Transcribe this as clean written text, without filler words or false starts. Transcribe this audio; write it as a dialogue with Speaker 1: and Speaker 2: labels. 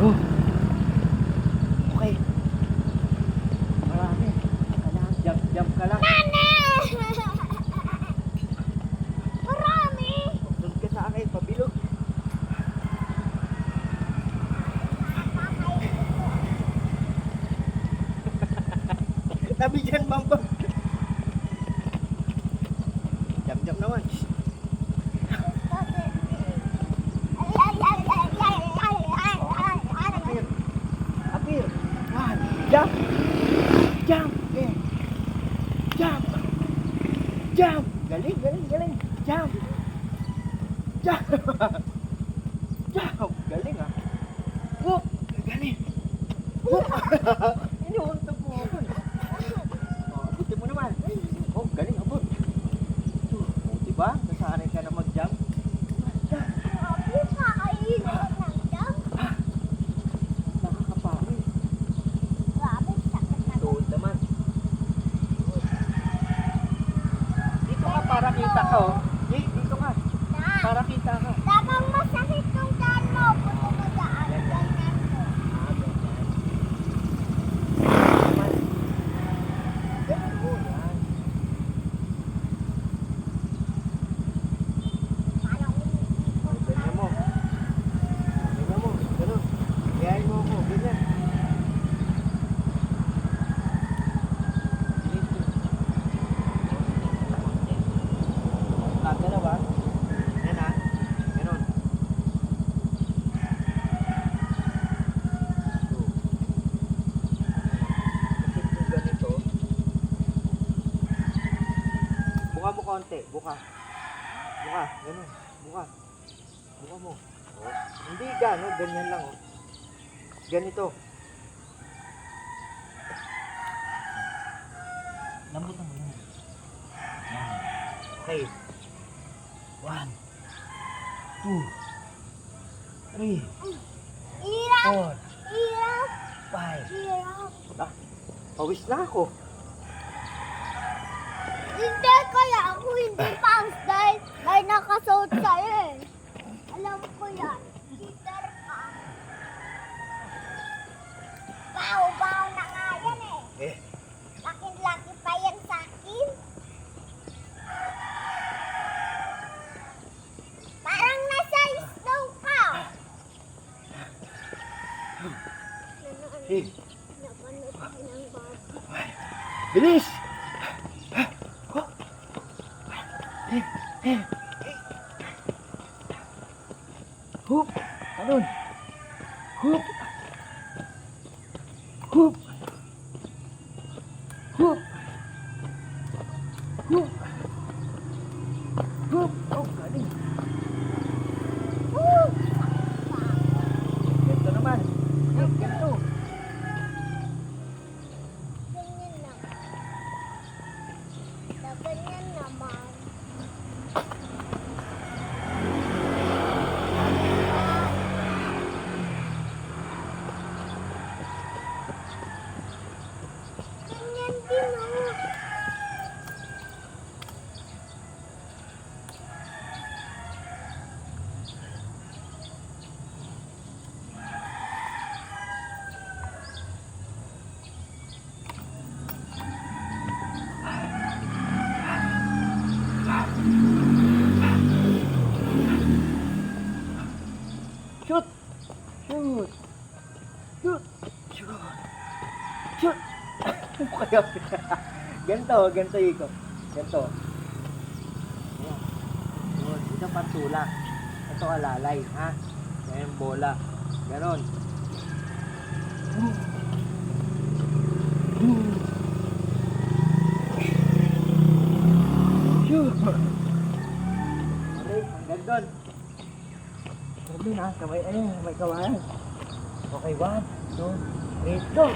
Speaker 1: Oh. Okay. Marami. Kailangan jump ka lang.
Speaker 2: Nane! Marami!
Speaker 1: Doon ka sa akin, pabilog. Tabi dyan, Mamba. Jump naman. Apir. One. Jump. Jump. Okay. Jump. Jump. Galing. Jump. Jump. Jump. Galing ah. Whoop. Galing. Whoop. Inuuntog mo ako. Abutin mo naman. Oh, galing abot. Oh, diba? Nasanay ka na mag-jump. Nakakapagod. Tuod naman. Dito ka para kita ka oh. Dito ka. Para kita ka.
Speaker 2: Dabang masakit yung daan mo, puto mo daan. Ganyan mo.
Speaker 1: Ganun mo yan.
Speaker 2: Parang umiikot
Speaker 1: Ganyan mo. Ganyan mo. Ganun. Kayain mo ako. Ganyan. Laga na ba? Yan ha. Ganun. Kasi kung ganito, buka mo konti. Buka. Buka. Ganun. Buka. Buka mo. Oh. Hindi gano. Ganyan lang oh. Ganito. Lambutan mo yan. Yan. Okay. 1, 2, 3,
Speaker 2: Hirap!
Speaker 1: 4,
Speaker 2: Hirap!
Speaker 1: 5.
Speaker 2: Hirap!
Speaker 1: Ah, pawis na ako.
Speaker 2: Hindi kaya ako hindi pawis dahil may nakasuot sa'yo eh. Alam ko yan. Cheater ka. Baw na nga yan eh.
Speaker 1: Eh,
Speaker 2: Laki-laki pa yan sa akin. Parang nasa snow ka.
Speaker 1: eh.
Speaker 2: Napanood ko ng bago.
Speaker 1: Bilis! Oh. Hoop! Ganun! Hoop! Hoop! Hoop! Hoop! Hoop! Oh, galing!
Speaker 2: Woo!
Speaker 1: Ganito naman! Ganito!
Speaker 2: Ganyan lang. Ganyan naman. Ganyan din oh.
Speaker 1: Shoot! Shoot! Shoot! Shoot! Shoot! Kaya ganito ikot. Ganito. Ayan. Yun. Ito patulak. Ito alalay, ha? Kaya yung bola. Ganon. Shoot! Okay, hanggang doon. Hanggang doon ha, kamay kawayan. Okay, 1, 2, 3, go!